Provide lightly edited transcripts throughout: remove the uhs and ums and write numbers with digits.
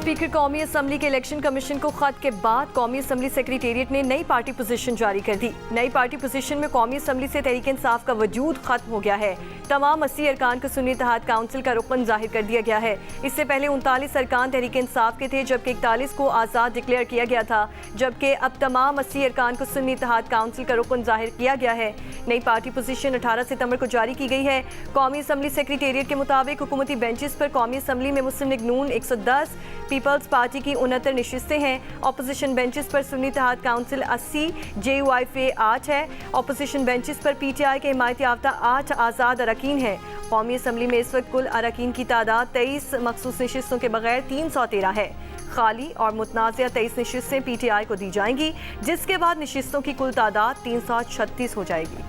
Speaker कौमी assembly के election commission को खत के बाद कौमी असम्बली सेक्रेटेरिएट ने नई पार्टी पोजीशन जारी कर दी। नई पार्टी पोजीशन में कौमी असम्बली से तहरीक इंसाफ का वजूद खत्म हो गया है। तमाम 80 अरकान को सुन्नी इत्तेहाद काउंसिल का रुकन जाहिर कर दिया गया है। इससे पहले 39 अरकान तहरीक इंसाफ के थे, जबकि 41 को आज़ाद डिक्लेयर किया गया था, जबकि अब तमाम 80 अरकान को सुन्नी इत्तेहाद काउंसिल का रुकन जाहिर किया गया है। नई पार्टी पोजीशन 18 सितंबर को जारी की गई है। कौमी असम्बली सेक्रेटेरिएट के मुताबिक हुकूमती बेंचेस पर कौमी असम्बली में मुस्लिम लीग नून 110, पीपल्स पार्टी की 69 नशिस्तें हैं। अपोजिशन बेंचेस पर सुन्नी इत्तेहाद काउंसिल 80, JUIF 8 है। अपोजिशन बेंचेस पर PTI के हिमायत याफ्ता 8 आज़ाद अरकान हैं। कौमी असम्बली में इस वक्त कुल अरकान की तादाद 23 मखसूस नशिस्तों के बगैर 313 है। खाली और मुतनाज़ा 23 नशिस्तें PTI को दी जाएंगी, जिसके बाद नशिस्तों की कुल तादाद 336 हो जाएगी।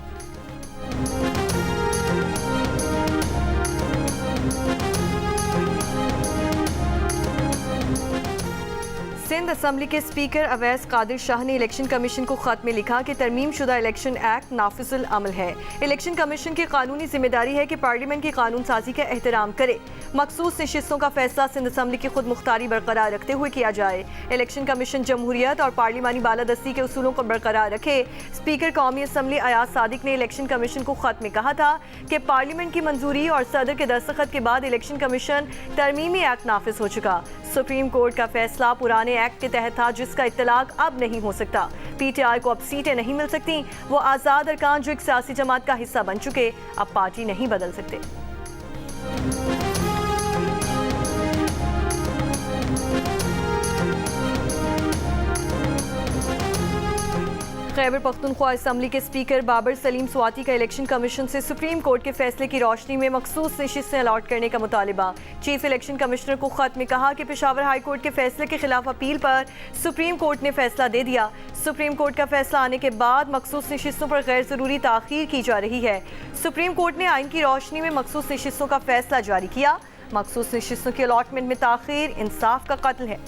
सिंध असम्बली के स्पीकर अवैस कादिर शाह ने इलेक्शन कमीशन को खत में लिखा कि तरमीम शुदा इलेक्शन एक्ट नाफिजुल अमल है। इलेक्शन कमीशन की कानूनी जिम्मेदारी है कि पार्लियामेंट की कानून साजी का एहतराम करे। मखसूस नशिस्तों का फैसला सिंध असम्बली की खुद मुख्तारी बरकरार रखते हुए किया जाए। इलेक्शन कमीशन जमहूरियत और पार्लिमानी बालादस्ती के उसूलों को बरकरार रखे। स्पीकर कौमी असम्बली अयाज सादिक ने इलेक्शन कमीशन को खत में कहा था कि पार्लियामेंट की मंजूरी और सदर के दस्तखत के बाद इलेक्शन कमीशन तरमीमी एक्ट नाफिज हो चुका। सुप्रीम कोर्ट का फैसला पुराने एक्ट के तहत था, जिसका इत्तलाक अब नहीं हो सकता। PTI को अब सीटें नहीं मिल सकती। वो आज़ाद अरकान जो एक सियासी जमात का हिस्सा बन चुके, अब पार्टी नहीं बदल सकते। खैबर पख्तूनख्वा असम्बली के स्पीकर बाबर सलीम स्वाति का इलेक्शन कमीशन से सुप्रीम कोर्ट के फैसले की रोशनी में मखसूस नशिस्तें अलॉट करने का मुतालिबा। चीफ इलेक्शन कमिश्नर को खत में कहा कि पेशावर हाई कोर्ट के फैसले के खिलाफ अपील पर सुप्रीम कोर्ट ने फैसला दे दिया। सुप्रीम कोर्ट का फैसला आने के बाद मखसूस नशिस्तों पर गैर जरूरी ताखीर की जा रही है। सुप्रीम कोर्ट ने आइन की रोशनी में मखसूस नशिस्तों का फैसला जारी किया। मखसूस नशिस्तों की अलॉटमेंट में ताखीर इंसाफ का कत्ल है।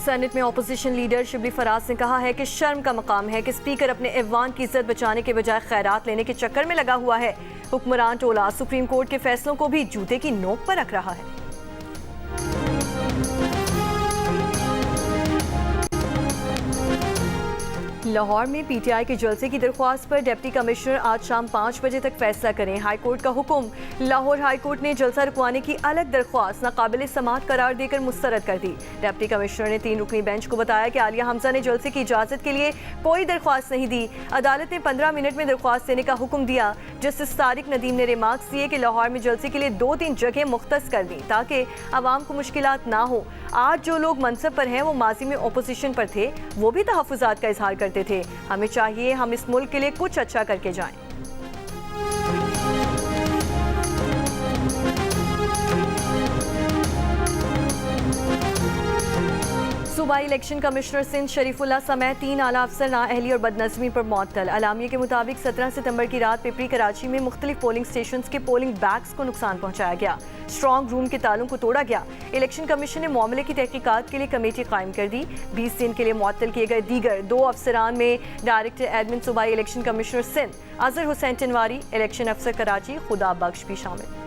सेनेट में अपोजिशन लीडर शिबली फराज ने कहा है कि शर्म का मकाम है कि स्पीकर अपने ऐवान की इज्जत बचाने के बजाय खैरात लेने के चक्कर में लगा हुआ है। हुक्मरान टोला सुप्रीम कोर्ट के फैसलों को भी जूते की नोक पर रख रहा है। लाहौर में PTI के जलसे की दरख्वास्त पर डिप्टी कमिश्नर आज शाम 5 बजे तक फैसला करें। हाई कोर्ट का हुक्म। लाहौर हाई कोर्ट ने जलसा रुकवाने की अलग दरख्वास्त नाकाबिल समाअत करार देकर मुस्तरद कर दी। डिप्टी कमिश्नर ने 3 रुकनी बेंच को बताया कि आलिया हमजा ने जलसे की इजाजत के लिए कोई दरख्वास्त नहीं दी। अदालत ने 15 मिनट में दरख्वास्त देने का हुक्म दिया। जस्टिस तारिक नदीम ने रिमार्क्स दिए कि लाहौर में जलसे के लिए 2-3 जगह मुख्तस कर दी ताकि आवाम को मुश्किलात ना हो। आज जो लोग मनसब पर हैं वो माजी में ओपोजिशन पर थे, वो भी तहफ़्फ़ुज़ात का इजहार करते थे। हमें चाहिए हम इस मुल्क के लिए कुछ अच्छा करके जाएं। सूबाई इलेक्शन कमिश्नर सिंध शरीफुल्लाह समेत 3 आला अफसर नाअहली और बदनज़मी पर मुअत्तल। अलामिया के मुताबिक 17 सितंबर की रात पिपरी कराची में मुख्तलिफ पोलिंग स्टेशन के पोलिंग बैग्स को नुकसान पहुंचाया गया। स्ट्रॉन्ग रूम के तालों को तोड़ा गया। इलेक्शन कमीशन ने मामले की तहकीकात के लिए कमेटी कायम कर दी। 20 दिन के लिए मुअत्तल किए गए दीगर 2 अफसरान में डायरेक्टर एडमिन सूबाई election commissioner Sindh Azhar Hussain Tinwari, election अफसर कराची खुदा बख्श भी शामिल।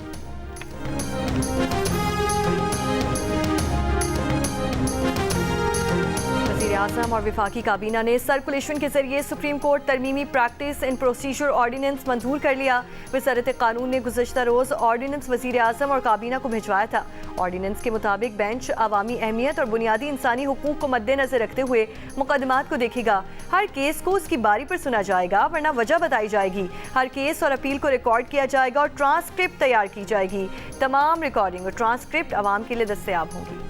आज़म और विफाकी काबीना ने सर्कुलेशन के जरिए सुप्रीम कोर्ट तरमीमी प्रैक्टिस एंड प्रोसीजर ऑर्डिनेंस मंजूर कर लिया। वज़ारत कानून ने गुज़श्ता रोज़ ऑर्डिनेंस वज़ीर आज़म और काबीना को भिजवाया था। ऑर्डिनेंस के मुताबिक बेंच अवामी अहमियत और बुनियादी इंसानी हुकूक को मद्देनजर रखते हुए मुकदमात को देखेगा। हर केस को उसकी बारी पर सुना जाएगा, वरना वजह बताई जाएगी। हर केस और अपील को रिकॉर्ड किया जाएगा और ट्रांसक्रिप्ट तैयार की जाएगी। तमाम रिकॉर्डिंग और ट्रांसक्रिप्ट आवाम के लिए दस्तयाब होंगी।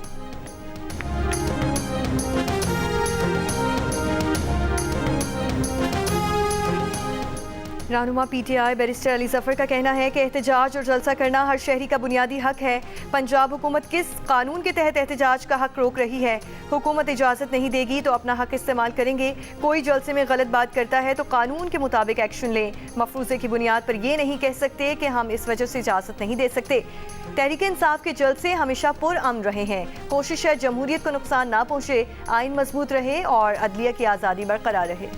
रहनुमा PTI बैरिस्टर अली जफर का कहना है कि एहतजाज और जलसा करना हर शहरी का बुनियादी हक है। पंजाब हुकूमत किस कानून के तहत एहतजाज का हक रोक रही है? हुकूमत इजाज़त नहीं देगी तो अपना हक इस्तेमाल करेंगे। कोई जलसे में गलत बात करता है तो कानून के मुताबिक एक्शन लें। मफरूज़े की बुनियाद पर ये नहीं कह सकते कि हम इस वजह से इजाज़त नहीं दे सकते। तहरीक इंसाफ के जलसे हमेशा पुरअमन रहे हैं। कोशिश है जमहूरियत को नुकसान ना पहुँचे, आइन मजबूत रहे और अदलिया की आज़ादी बरकरार रहे।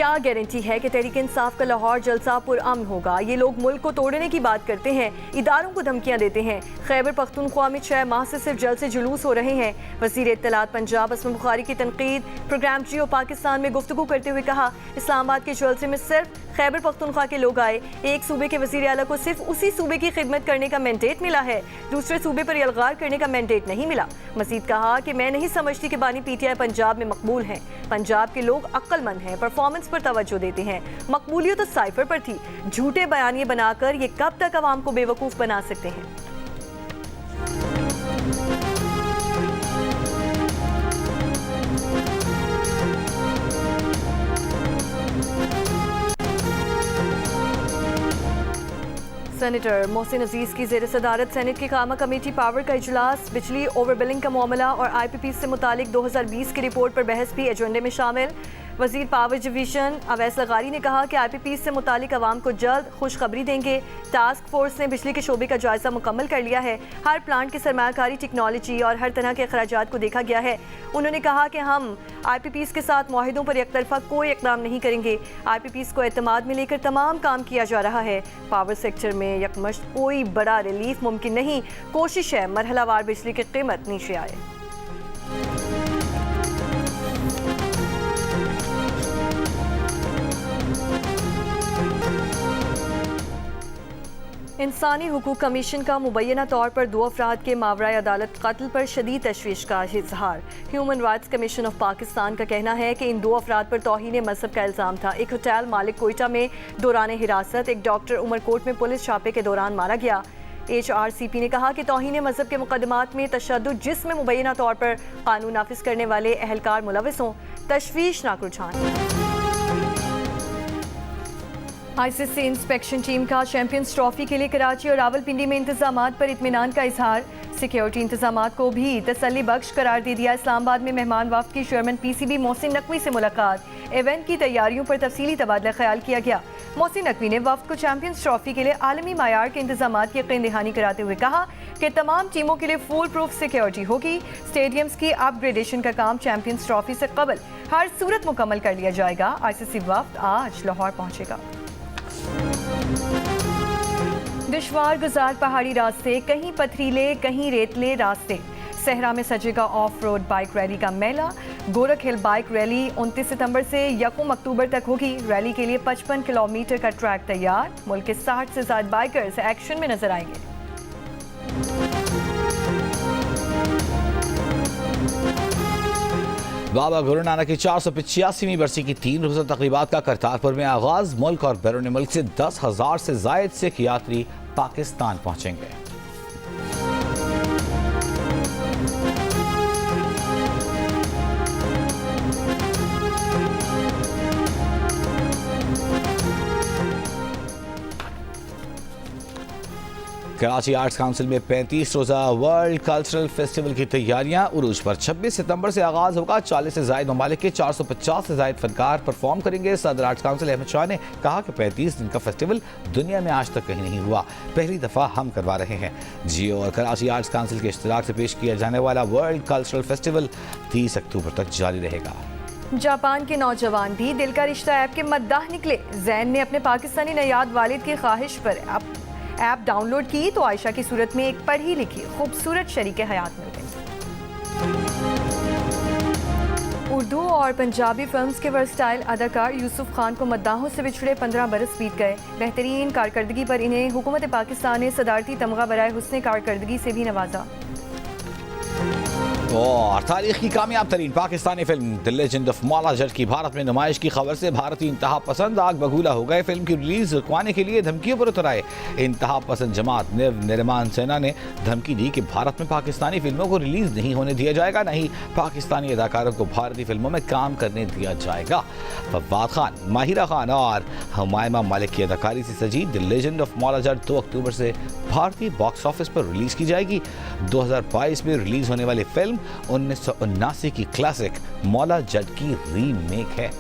क्या गारंटी है कि तहरीक इंसाफ का लाहौर जलसा पुरअमन होगा? ये लोग मुल्क को तोड़ने की बात करते हैं, इदारों को धमकियां देते हैं। खैबर पख्तूनख्वा में 6 माह से सिर्फ जलसे जुलूस हो रहे हैं। वज़ीर इत्तलात पंजाब असम बुखारी की तनकीद। प्रोग्राम जियो पाकिस्तान में गुफ्तगू करते हुए कहा, इस्लामाबाद के जलसे में सिर्फ खैबर पख्तूनख्वा के लोग आए। एक सूबे के वज़ीर आला को सिर्फ उसी सूबे की खिदमत करने का मैंडेट मिला है, दूसरे सूबे पर यलगार करने का मैंडेट नहीं मिला। मजीद कहा कि मैं नहीं समझती कि बानी PTI पंजाब में मकबूल हैं। पंजाब के लोग अक्लमंद हैं, परफॉर्मेंस पर तवज्जो देते हैं। मकबूलियत तो साइफर पर थी। झूठे बयानिए बनाकर ये कब तक अवाम को बेवकूफ़ बना सकते हैं? सेनेटर मोहसिन अजीज की ज़ेर सदारत सेनेट की कामा कमेटी पावर का इजलास। बिजली ओवरबिलिंग का मामला और IPP से मुतालिक 2020 की रिपोर्ट पर बहस भी एजेंडे में शामिल। वज़ीर पावर डिवीज़न अवैस लगारी ने कहा कि IPP से मुतालिक अवाम को जल्द खुशखबरी देंगे। टास्क फोर्स ने बिजली के शोबे का जायजा मुकम्मल कर लिया है। हर प्लांट की सरमायाकारी, टेक्नोलॉजी और हर तरह के अखराजात को देखा गया है। उन्होंने कहा कि हम IPPs के साथ मुआहिदों पर एक तरफा कोई इकदाम नहीं करेंगे। IPPs को एतमाद में लेकर तमाम काम किया जा रहा है। पावर सेक्टर में यकमश्त कोई बड़ा रिलीफ मुमकिन नहीं। कोशिश है मरहलावार बिजली की कीमत नीचे आए। इंसानी हुकूक कमीशन का मुबैना तौर पर 2 अफराद के मावराए अदालत कत्ल पर शदीद तशवीश का इजहार। Human rights commission of Pakistan का कहना है कि इन 2 अफराद पर तौहीन मजहब का इल्ज़ाम था। एक होटल मालिक कोयटा में दौरान हिरासत, एक डॉक्टर उमरकोट में पुलिस छापे के दौरान मारा गया। HRCP ने कहा कि तौहीन मजहब के मुकदमात में तशद्दुद जिसमें मुबैना तौर पर कानून नाफिज करने वाले अहलकार मुलविस हों, तशवीशनाक रुझान। ICC इंस्पेक्शन टीम का चैंपियंस ट्रॉफी के लिए कराची और रावलपिंडी में इंतजामात पर इत्मीनान का इजहार। सिक्योरिटी इंतजामात को भी तसल्ली बख्श करार दे दिया। इस्लामाबाद में मेहमान वफ्द की चेयरमैन PCB मोहसिन नकवी से मुलाकात। इवेंट की तैयारियों पर तफसीली तबादला ख्याल किया गया। मोहसिन नकवी ने वफ्द को चैंपियंस ट्रॉफी के लिए आलमी मायार के इंतजामात की यकीन दहानी कराते हुए कहा कि तमाम टीमों के लिए फुल प्रूफ सिक्योरिटी होगी। स्टेडियम्स की अपग्रेडेशन का काम चैंपियंस ट्रॉफी से कबल हर सूरत मुकम्मल कर लिया जाएगा। ICC वफ्द आज लाहौर पहुंचेगा। दुश्वार गुजार पहाड़ी रास्ते, कहीं पथरीले कहीं रेतले रास्ते। सहरा में सजेगा ऑफ रोड बाइक रैली का मेला। गोरख हिल बाइक रैली 29 सितंबर से 1 अक्टूबर तक होगी। रैली के लिए 55 किलोमीटर का ट्रैक तैयार। मुल्क के 60 से ज्यादा बाइकर्स एक्शन में नजर आएंगे। बाबा गुरु नानक की 485वीं बरसी की 3 रोज़ा तकरीबात का करतारपुर में आगाज। मुल्क और बैरून मुल्क से 10,000 से जायद सिख यात्री पाकिस्तान पहुंचेंगे। कराची आर्ट्स काउंसिल में 35 रोज़ा वर्ल्ड कल्चरल फेस्टिवल की तैयारियां उरूज पर। 26 सितंबर से आगाज होगा। 40 से जायद ममालिक के 450 से जायद फनकार परफॉर्म करेंगे। सदर आर्ट्स काउंसिल अहमद शाह ने कहा कि 35 दिन का फेस्टिवल दुनिया में आज तक कहीं नहीं हुआ, पहली दफ़ा हम करवा रहे हैं। जियो और कराची आर्ट्स काउंसिल के इश्तिराक से पेश किया जाने वाला वर्ल्ड कल्चरल फेस्टिवल 30 अक्टूबर तक जारी रहेगा। जापान के नौजवान भी दिल का रिश्ता ऐप के मद्दाह निकले। जैन ने अपने पाकिस्तानी नयाद वालिद की ख्वाहिश पर ऐप डाउनलोड की तो आयशा की सूरत में एक पढ़ी लिखी खूबसूरत शरीके हयात मिल गई। उर्दू और पंजाबी फिल्म्स के वर्सटाइल अदाकार यूसुफ खान को मद्दाहों से बिछड़े 15 बरस बीत गए। बेहतरीन कारकर्दगी पर इन्हें हुकूमत पाकिस्तान ने सदारती तमगा बराए हुस्न कारकर्दगी से भी नवाजा। और तारीख की कामयाब तरीन Pakistani film the legend of Maula Jatt की भारत में नुमाइश की खबर से भारतीय इंतहा पसंद आग बगूला हो गए। फिल्म की रिलीज रुकवाने के लिए धमकियों पर उतर आए। इंतहा पसंद जमात निर्माण सेना ने धमकी दी कि भारत में पाकिस्तानी फिल्मों को रिलीज नहीं होने दिया जाएगा, नहीं पाकिस्तानी अदाकारों को भारतीय फिल्मों में काम करने दिया जाएगा। फवाद खान, माहिरा खान और हुमायमा मालिक की अदाकारी से सजी the legend of Maula Jatt 2 अक्टूबर से भारतीय बॉक्स ऑफिस पर रिलीज की जाएगी। 2022 में रिलीज होने वाली फिल्म 1979 की क्लासिक मौला जट की रीमेक है।